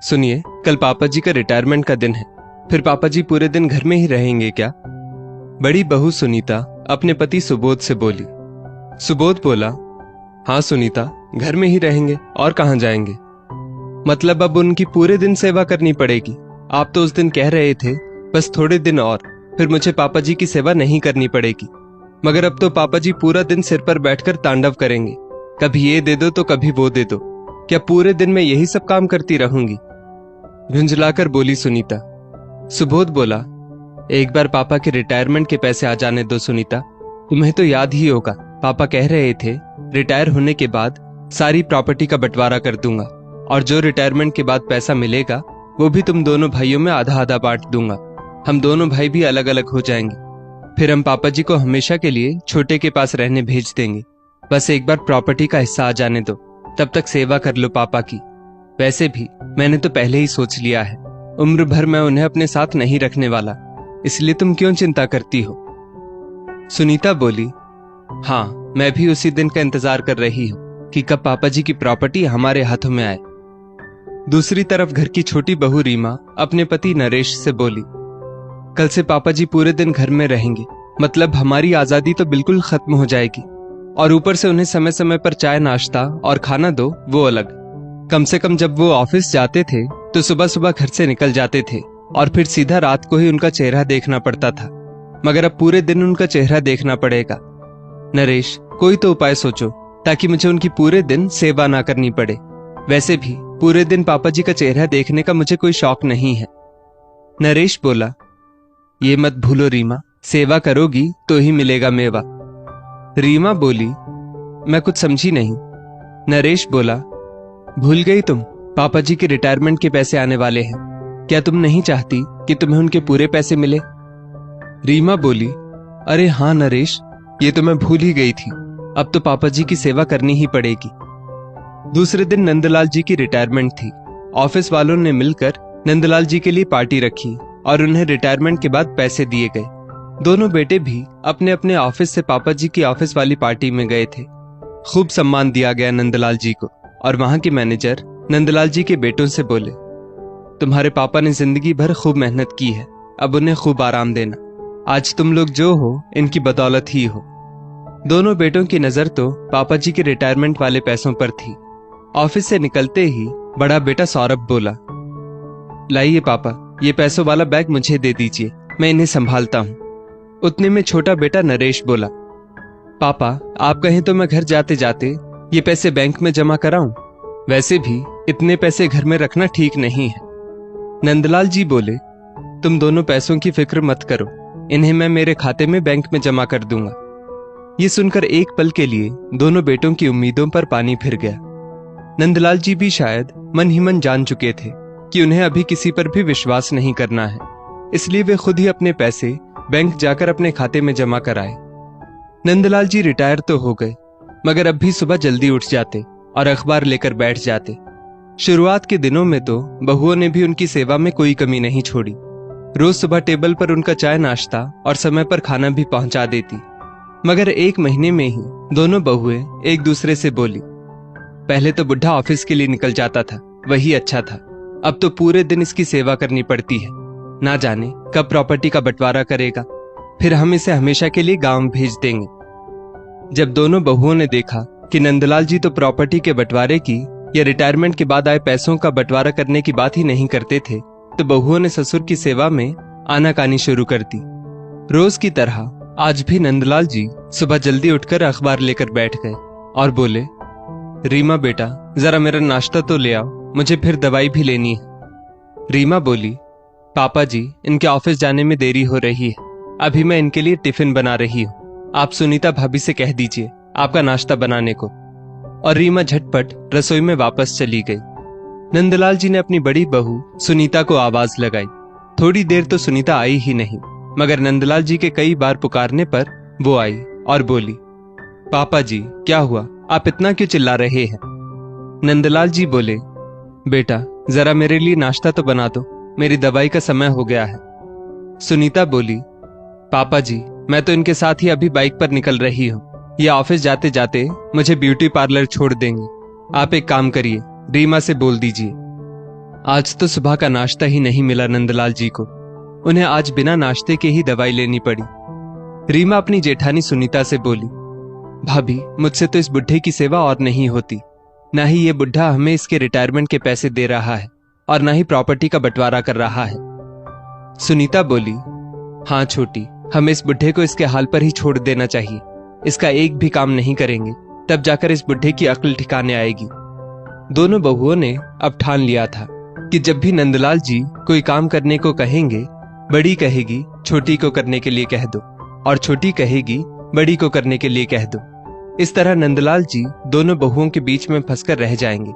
सुनिए, कल पापा जी का रिटायरमेंट का दिन है। फिर पापा जी पूरे दिन घर में ही रहेंगे क्या? बड़ी बहू सुनीता अपने पति सुबोध से बोली। सुबोध बोला, हाँ सुनीता, घर में ही रहेंगे और कहाँ जाएंगे। मतलब अब उनकी पूरे दिन सेवा करनी पड़ेगी। आप तो उस दिन कह रहे थे बस थोड़े दिन और, फिर मुझे पापा जी की सेवा नहीं करनी पड़ेगी। मगर अब तो पापा जी पूरा दिन सिर पर बैठकर तांडव करेंगे। कभी ये दे दो तो कभी वो दे दो। क्या पूरे दिन में यही सब काम करती रहूंगी? झुंझलाकर बोली सुनीता। सुबोध बोला, एक बार पापा के रिटायरमेंट के पैसे आ जाने दो सुनीता। तुम्हें तो याद ही होगा, पापा कह रहे थे रिटायर होने के बाद सारी प्रॉपर्टी का बंटवारा कर दूंगा और जो रिटायरमेंट के बाद पैसा मिलेगा वो भी तुम दोनों भाइयों में आधा आधा बांट दूंगा। हम दोनों भाई भी अलग अलग हो जाएंगे। फिर हम पापा जी को हमेशा के लिए छोटे के पास रहने भेज देंगे। बस एक बार प्रॉपर्टी का हिस्सा आ जाने दो, तब तक सेवा कर लो पापा की। वैसे भी मैंने तो पहले ही सोच लिया है, उम्र भर मैं उन्हें अपने साथ नहीं रखने वाला, इसलिए तुम क्यों चिंता करती हो? सुनीता बोली, हाँ, मैं भी उसी दिन का इंतजार कर रही हूँ कि कब पापा जी की प्रॉपर्टी हमारे हाथों में आए। दूसरी तरफ घर की छोटी बहू रीमा अपने पति नरेश से बोली, कल से पापा जी पूरे दिन घर में रहेंगे, मतलब हमारी आजादी तो बिल्कुल खत्म हो जाएगी। और ऊपर से उन्हें समय समय पर चाय नाश्ता और खाना दो, वो अलग। कम से कम जब वो ऑफिस जाते थे तो सुबह सुबह घर से निकल जाते थे और फिर सीधा रात को ही उनका चेहरा देखना पड़ता था। मगर अब पूरे दिन उनका चेहरा देखना पड़ेगा। नरेश, कोई तो उपाय सोचो ताकि मुझे उनकी पूरे दिन सेवा ना करनी पड़े। वैसे भी पूरे दिन पापा जी का चेहरा देखने का मुझे कोई शौक नहीं है। नरेश बोला, ये मत भूलो रीमा, सेवा करोगी तो ही मिलेगा मेवा। रीमा बोली, मैं कुछ समझी नहीं। नरेश बोला, भूल गई तुम? पापा जी के रिटायरमेंट के पैसे आने वाले हैं। क्या तुम नहीं चाहती कि तुम्हें उनके पूरे पैसे मिले? रीमा बोली, अरे हाँ नरेश, ये तो मैं भूल ही गई थी। अब तो पापा जी की सेवा करनी ही पड़ेगी। दूसरे दिन नंदलाल जी की रिटायरमेंट थी। ऑफिस वालों ने मिलकर नंदलाल जी के लिए पार्टी रखी और उन्हें रिटायरमेंट के बाद पैसे दिए गए। दोनों बेटे भी अपने अपने ऑफिस से पापा जी की ऑफिस वाली पार्टी में गए थे। खूब सम्मान दिया गया नंदलाल जी को और वहां के मैनेजर नंदलाल जी के बेटों से बोले, तुम्हारे पापा ने जिंदगी भर खूब मेहनत की है, अब उन्हें खूब आराम देना। आज तुम लोग जो हो इनकी बदौलत ही हो। दोनों बेटों की नजर तो पापा जी के रिटायरमेंट वाले पैसों पर थी। ऑफिस से निकलते ही बड़ा बेटा सौरभ बोला, लाइए पापा, ये पैसों वाला बैग मुझे दे दीजिए, मैं इन्हें संभालता हूँ। उतने में छोटा बेटा नरेश बोला, पापा आप कहें तो मैं घर जाते जाते ये पैसे बैंक में जमा कराऊं? वैसे भी इतने पैसे घर में रखना ठीक नहीं है। नंदलाल जी बोले, तुम दोनों पैसों की फिक्र मत करो, इन्हें मैं मेरे खाते में बैंक में जमा कर दूंगा। ये सुनकर एक पल के लिए दोनों बेटों की उम्मीदों पर पानी फिर गया। नंदलाल जी भी शायद मन ही मन जान चुके थे कि उन्हें अभी किसी पर भी विश्वास नहीं करना है, इसलिए वे खुद ही अपने पैसे बैंक जाकर अपने खाते में जमा कराए। नंदलाल जी रिटायर तो हो गए, मगर अब भी सुबह जल्दी उठ जाते और अखबार लेकर बैठ जाते। शुरुआत के दिनों में तो बहुओं ने भी उनकी सेवा में कोई कमी नहीं छोड़ी। रोज सुबह टेबल पर उनका चाय नाश्ता और समय पर खाना भी पहुंचा देती। मगर एक महीने में ही दोनों बहुएं एक दूसरे से बोली, पहले तो बुढ़ा ऑफिस के लिए निकल जाता था, वही अच्छा था। अब तो पूरे दिन इसकी सेवा करनी पड़ती है। ना जाने कब प्रॉपर्टी का बंटवारा करेगा, फिर हम इसे हमेशा के लिए गांव भेज देंगे। जब दोनों बहुओं ने देखा कि नंदलाल जी तो प्रॉपर्टी के बंटवारे की या रिटायरमेंट के बाद आए पैसों का बंटवारा करने की बात ही नहीं करते थे, तो बहुओं ने ससुर की सेवा में आनाकानी शुरू कर दी। रोज की तरह आज भी नंदलाल जी सुबह जल्दी उठकर अखबार लेकर बैठ गए और बोले, रीमा बेटा जरा मेरा नाश्ता तो ले आओ, मुझे फिर दवाई भी लेनी है। रीमा बोली, पापा जी इनके ऑफिस जाने में देरी हो रही है, अभी मैं इनके लिए टिफिन बना रही हूँ। आप सुनीता भाभी से कह दीजिए आपका नाश्ता बनाने को। और रीमा झटपट रसोई में वापस चली गई। नंदलाल जी ने अपनी बड़ी बहू सुनीता को आवाज लगाई। थोड़ी देर तो सुनीता आई ही नहीं, मगर नंदलाल जी के कई बार पुकारने पर वो आई और बोली, पापा जी क्या हुआ, आप इतना क्यों चिल्ला रहे हैं? नंदलाल जी बोले, बेटा जरा मेरे लिए नाश्ता तो बना दो, मेरी दवाई का समय हो गया है। सुनीता बोली, पापा जी मैं तो इनके साथ ही अभी बाइक पर निकल रही हूँ, ये ऑफिस जाते जाते मुझे ब्यूटी पार्लर छोड़ देंगी। आप एक काम करिए, रीमा से बोल दीजिए। आज तो सुबह का नाश्ता ही नहीं मिला नंदलाल जी को। उन्हें आज बिना नाश्ते के ही दवाई लेनी पड़ी। रीमा अपनी जेठानी सुनीता से बोली, भाभी मुझसे तो इस बुढ़े की सेवा और नहीं होती। ना ही ये बुढ़ा हमें इसके रिटायरमेंट के पैसे दे रहा है और ना ही प्रॉपर्टी का बंटवारा कर रहा है। सुनीता बोली, हाँ छोटी, हमें इस बुढ़े को इसके हाल पर ही छोड़ देना चाहिए। इसका एक भी काम नहीं करेंगे तब जाकर इस बुढ़े की अक्ल ठिकाने आएगी। दोनों बहुओं ने अब ठान लिया था कि जब भी नंदलाल जी कोई काम करने को कहेंगे, बड़ी कहेगी छोटी को करने के लिए कह दो और छोटी कहेगी बड़ी को करने के लिए कह दो। इस तरह नंदलाल जी दोनों बहुओं के बीच में फंसकर रह जाएंगे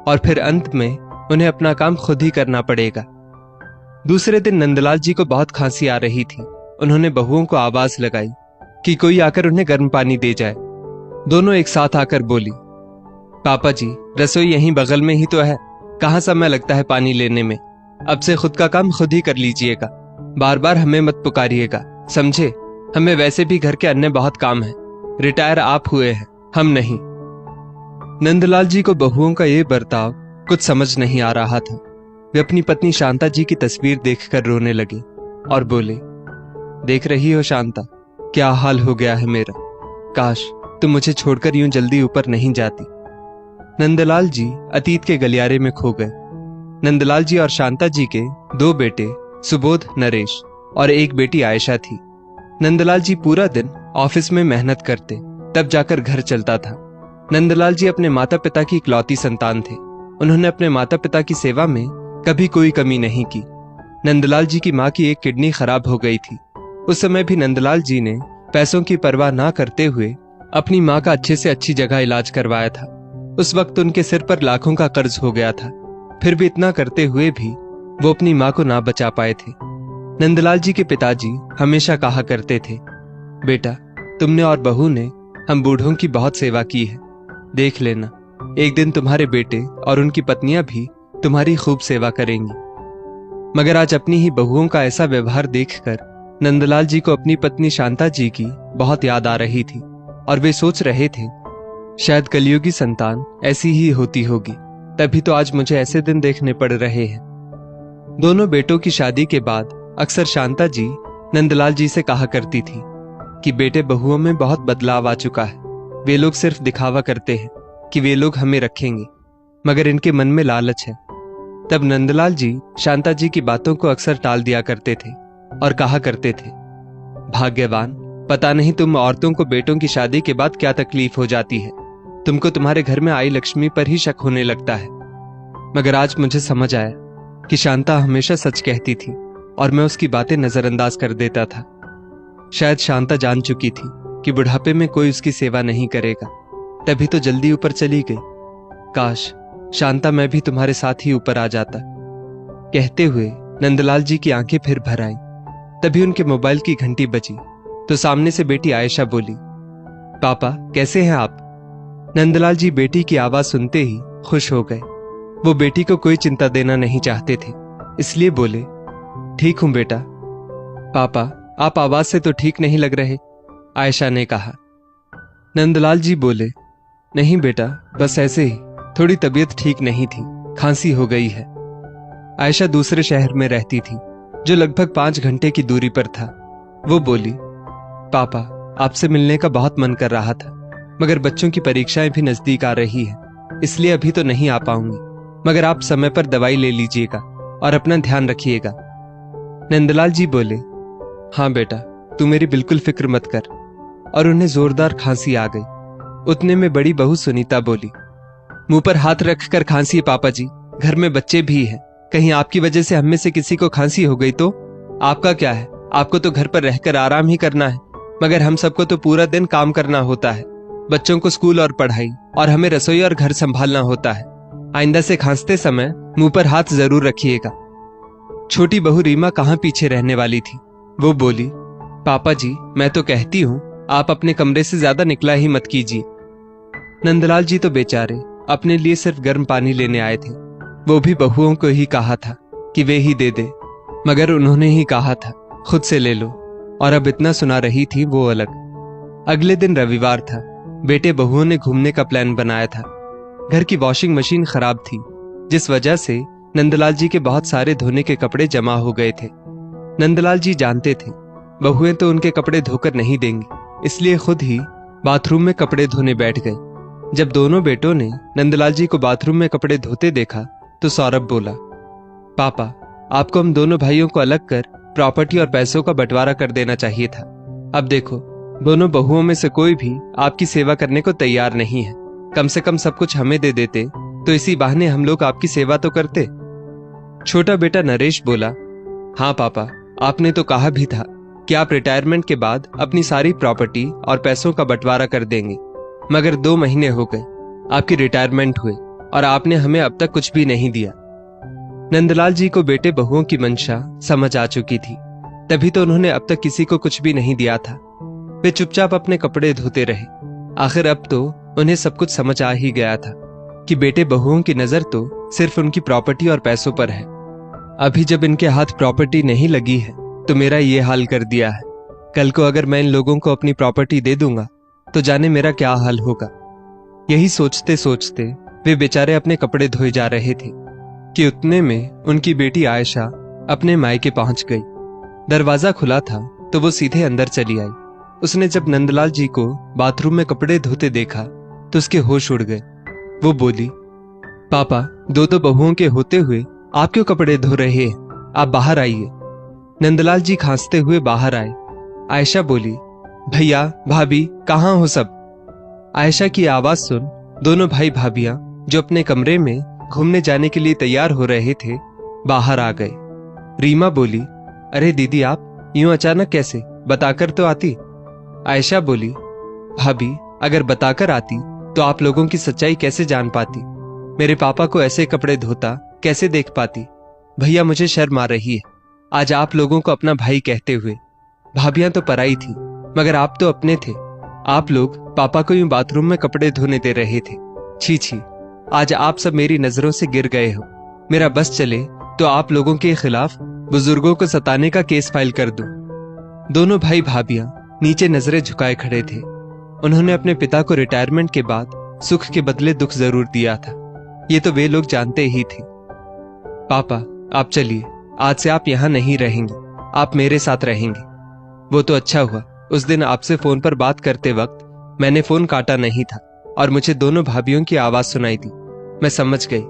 और फिर अंत में उन्हें अपना काम खुद ही करना पड़ेगा। दूसरे दिन नंदलाल जी को बहुत खांसी आ रही थी। उन्होंने बहुओं को आवाज लगाई कि कोई आकर उन्हें गर्म पानी दे जाए। दोनों एक साथ आकर बोली, पापा जी रसोई यहीं बगल में ही तो है, कहाँ समय लगता है पानी लेने में। अब से खुद का काम खुद ही कर लीजिएगा, बार बार हमें मत पुकारिएगा, समझे। हमें वैसे भी घर के अन्य बहुत काम है। रिटायर आप हुए हैं, हम नहीं। नंदलाल जी को बहुओं का ये बर्ताव कुछ समझ नहीं आ रहा था। वे अपनी पत्नी शांता जी की तस्वीर देखकर रोने लगे और बोले, देख रही हो शांता, क्या हाल हो गया है मेरा। काश तुम मुझे छोड़कर यूं जल्दी ऊपर नहीं जाती। नंदलाल जी अतीत के गलियारे में खो गए। नंदलाल जी और शांता जी के 2 बेटे सुबोध, नरेश और एक बेटी आयशा थी। नंदलाल जी पूरा दिन ऑफिस में मेहनत करते, तब जाकर घर चलता था। नंदलाल जी अपने माता पिता की इकलौती संतान थे। उन्होंने अपने माता पिता की सेवा में कभी कोई कमी नहीं की। नंदलाल जी की माँ की एक किडनी खराब हो गई थी। उस समय भी नंदलाल जी ने पैसों की परवाह ना करते हुए अपनी माँ का अच्छे से अच्छी जगह इलाज करवाया था। उस वक्त उनके सिर पर लाखों का कर्ज हो गया था। फिर भी इतना करते हुए भी वो अपनी माँ को ना बचा पाए थे। नंदलाल जी के पिताजी हमेशा कहा करते थे, बेटा तुमने और बहू ने हम बूढ़ों की बहुत सेवा की है। देख लेना, एक दिन तुम्हारे बेटे और उनकी पत्नियां भी तुम्हारी खूब सेवा करेंगी। मगर आज अपनी ही बहुओं का ऐसा व्यवहार देखकर नंदलाल जी को अपनी पत्नी शांता जी की बहुत याद आ रही थी और वे सोच रहे थे, शायद कलियुगी संतान ऐसी ही होती होगी, तभी तो आज मुझे ऐसे दिन देखने पड़ रहे हैं। दोनों बेटों की शादी के बाद अक्सर शांता जी नंदलाल जी से कहा करती थी कि बेटे बहुओं में बहुत बदलाव आ चुका है। वे लोग सिर्फ दिखावा करते हैं कि वे लोग हमें रखेंगे, मगर इनके मन में लालच है। तब नंदलाल जी शांता जी की बातों को अक्सर टाल दिया करते थे और कहा करते थे, भाग्यवान, पता नहीं तुम औरतों को बेटों की शादी के बाद क्या तकलीफ हो जाती है। तुमको तुम्हारे घर में आई लक्ष्मी पर ही शक होने लगता है। मगर आज मुझे समझ आया कि शांता हमेशा सच कहती थी और मैं उसकी बातें नजरअंदाज कर देता था। शायद शांता जान चुकी थी कि बुढ़ापे में कोई उसकी सेवा नहीं करेगा, तभी तो जल्दी ऊपर चली गई। काश शांता, मैं भी तुम्हारे साथ ही ऊपर आ जाता। कहते हुए नंदलाल जी की आंखें फिर भर आई। तभी उनके मोबाइल की घंटी बजी तो सामने से बेटी आयशा बोली, पापा कैसे हैं आप। नंदलाल जी बेटी की आवाज सुनते ही खुश हो गए। वो बेटी को कोई चिंता देना नहीं चाहते थे, इसलिए बोले, ठीक हूं बेटा। पापा आप आवाज से तो ठीक नहीं लग रहे, आयशा ने कहा। नंदलाल जी बोले, नहीं बेटा, बस ऐसे ही, थोड़ी तबीयत ठीक नहीं थी, खांसी हो गई है। आयशा दूसरे शहर में रहती थी जो लगभग 5 घंटे की दूरी पर था। वो बोली, पापा आपसे मिलने का बहुत मन कर रहा था, मगर बच्चों की परीक्षाएं भी नजदीक आ रही हैं, इसलिए अभी तो नहीं आ पाऊंगी। मगर आप समय पर दवाई ले लीजिएगा और अपना ध्यान रखिएगा। नंदलाल जी बोले, हाँ बेटा, तू मेरी बिल्कुल फिक्र मत कर। और उन्हें जोरदार खांसी आ गई। उतने में बड़ी बहू सुनीता बोली, मुंह पर हाथ रखकर खांसी है पापा जी, घर में बच्चे भी हैं, कहीं आपकी वजह से हम में से किसी को खांसी हो गई तो। आपका क्या है, आपको तो घर पर रहकर आराम ही करना है, मगर हम सबको तो पूरा दिन काम करना होता है। बच्चों को स्कूल और पढ़ाई, और हमें रसोई और घर संभालना होता है। आइंदा से खांसते समय मुंह पर हाथ जरूर रखिएगा। छोटी बहू रीमा कहाँ पीछे रहने वाली थी। वो बोली, पापा जी मैं तो कहती हूँ आप अपने कमरे से ज्यादा निकला ही मत कीजिए। नंदलाल जी तो बेचारे अपने लिए सिर्फ गर्म पानी लेने आए थे। वो भी बहुओं को ही कहा था कि वे ही दे दे, मगर उन्होंने ही कहा था खुद से ले लो, और अब इतना सुना रही थी वो अलग। अगले दिन रविवार था। बेटे बहुओं ने घूमने का प्लान बनाया था। घर की वॉशिंग मशीन खराब थी, जिस वजह से नंदलाल जी के बहुत सारे धोने के कपड़े जमा हो गए थे। नंदलाल जी जानते थे बहुएं तो उनके कपड़े धोकर नहीं देंगी, इसलिए खुद ही बाथरूम में कपड़े धोने बैठ गए। जब दोनों बेटों ने नंदलाल जी को बाथरूम में कपड़े धोते देखा तो सौरभ बोला, पापा, आपको हम दोनों भाइयों को अलग कर प्रॉपर्टी और पैसों का बंटवारा कर देना चाहिए था। अब देखो, दोनों बहुओं में से कोई भी आपकी सेवा करने को तैयार नहीं है। कम से कम सब कुछ हमें दे देते तो इसी बहाने हम लोग आपकी सेवा तो करते। छोटा बेटा नरेश बोला, हाँ पापा, आपने तो कहा भी था कि आप रिटायरमेंट के बाद अपनी सारी प्रॉपर्टी और पैसों का बंटवारा कर देंगे, मगर 2 महीने हो गए आपकी रिटायरमेंट हुए और आपने हमें अब तक कुछ भी नहीं दिया। नंदलाल जी को बेटे बहुओं की मंशा समझ आ चुकी थी, तभी तो उन्होंने अब तक किसी को कुछ भी नहीं दिया था। वे चुपचाप अपने कपड़े धोते रहे। आखिर अब तो उन्हें सब कुछ समझ आ ही गया था कि बेटे बहुओं की नजर तो सिर्फ उनकी प्रॉपर्टी और पैसों पर है। अभी जब इनके हाथ प्रॉपर्टी नहीं लगी है तो मेरा ये हाल कर दिया है। कल को अगर मैं इन लोगों को अपनी प्रॉपर्टी दे दूंगा तो जाने मेरा क्या हाल होगा। यही सोचते सोचते वे बेचारे अपने कपड़े धोए जा रहे थे कि उतने में उनकी बेटी आयशा अपने मायके पहुंच गई। दरवाजा खुला था तो वो सीधे अंदर चली आई। उसने जब नंदलाल जी को बाथरूम में कपड़े धोते देखा तो उसके होश उड़ गए। वो बोली, पापा, 2 बहुओं के होते हुए आप क्यों कपड़े धो रहे हैं? आप बाहर आइए। नंदलाल जी खांसते हुए बाहर आए। आयशा बोली, भैया, भाभी, कहाँ हो सब? आयशा की आवाज सुन दोनों भाई भाभियां जो अपने कमरे में घूमने जाने के लिए तैयार हो रहे थे बाहर आ गए। रीमा बोली, अरे दीदी, आप यूं अचानक कैसे? बताकर तो आती। आयशा बोली, भाभी, अगर बताकर आती तो आप लोगों की सच्चाई कैसे जान पाती? मेरे पापा को ऐसे कपड़े धोता कैसे देख पाती? भैया, मुझे शर्म आ रही है आज आप लोगों को अपना भाई कहते हुए। भाभियां तो पराई थी, मगर आप तो अपने थे। आप लोग पापा को यूं बाथरूम में कपड़े धोने दे रहे थे। छी छी, आज आप सब मेरी नजरों से गिर गए हो। मेरा बस चले तो आप लोगों के खिलाफ बुजुर्गों को सताने का केस फाइल कर दूं। दोनों भाई भाभियां नीचे नजरें झुकाए खड़े थे। उन्होंने अपने पिता को रिटायरमेंट के बाद सुख के बदले दुख जरूर दिया था, ये तो वे लोग जानते ही थे। पापा, आप चलिए, आज से आप यहाँ नहीं रहेंगे, आप मेरे साथ रहेंगे। वो तो अच्छा हुआ उस दिन आपसे फोन पर बात करते वक्त मैंने फोन काटा नहीं था और मुझे दोनों भाभियों की आवाज सुनाई दी। मैं समझ गई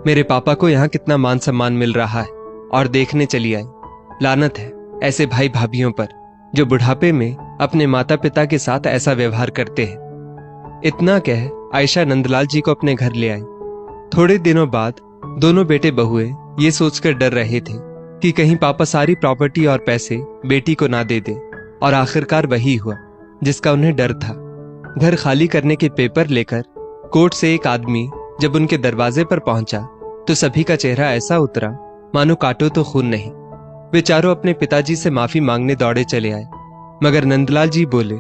मेरे पापा को यहाँ कितना मान सम्मान मिल रहा है और देखने चली आई। लानत है ऐसे भाई भाभियों पर जो बुढ़ापे में अपने माता पिता के साथ ऐसा व्यवहार करते हैं। इतना कह आयशा नंदलाल जी को अपने घर ले आई। थोड़े दिनों बाद दोनों बेटे बहुए ये सोचकर डर रहे थे कि कहीं पापा सारी प्रॉपर्टी और पैसे बेटी को ना दे दे, और आखिरकार वही हुआ जिसका उन्हें डर था। घर खाली करने के पेपर लेकर कोर्ट से एक आदमी जब उनके दरवाजे पर पहुंचा तो सभी का चेहरा ऐसा उतरा मानो काटो तो खून नहीं। वे चारों अपने पिताजी से माफी मांगने दौड़े चले आए, मगर नंदलाल जी बोले,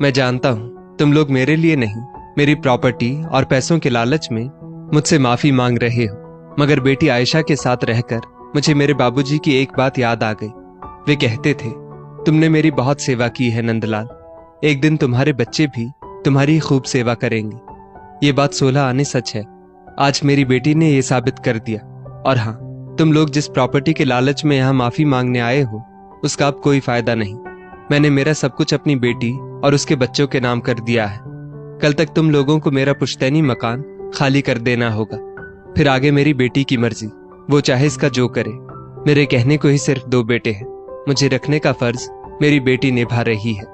मैं जानता हूं तुम लोग मेरे लिए नहीं, मेरी प्रॉपर्टी और पैसों के लालच में मुझसे माफी मांग रहे हो, मगर बेटी आयशा के साथ रहकर मुझे मेरे बाबूजी की एक बात याद आ गई। वे कहते थे, तुमने मेरी बहुत सेवा की है नंदलाल, एक दिन तुम्हारे बच्चे भी तुम्हारी खूब सेवा करेंगे। ये बात 16 आने सच है। आज मेरी बेटी ने यह साबित कर दिया। और हाँ, तुम लोग जिस प्रॉपर्टी के लालच में यहाँ माफी मांगने आए हो उसका अब कोई फायदा नहीं। मैंने मेरा सब कुछ अपनी बेटी और उसके बच्चों के नाम कर दिया है। कल तक तुम लोगों को मेरा पुश्तैनी मकान खाली कर देना होगा, फिर आगे मेरी बेटी की मर्जी, वो चाहे इसका जो करे। मेरे कहने को ही सिर्फ 2 बेटे हैं, मुझे रखने का फर्ज मेरी बेटी निभा रही है।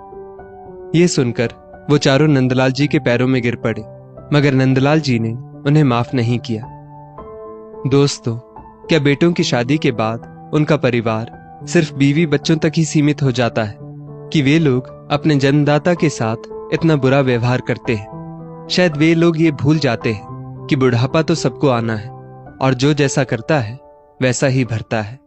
ये सुनकर वो चारों नंदलाल जी के पैरों में गिर पड़े, मगर नंदलाल जी ने उन्हें माफ नहीं किया। दोस्तों, क्या बेटों की शादी के बाद उनका परिवार सिर्फ बीवी बच्चों तक ही सीमित हो जाता है कि वे लोग अपने जन्मदाता के साथ इतना बुरा व्यवहार करते हैं? शायद वे लोग ये भूल जाते हैं कि बुढ़ापा तो सबको आना है और जो जैसा करता है वैसा ही भरता है।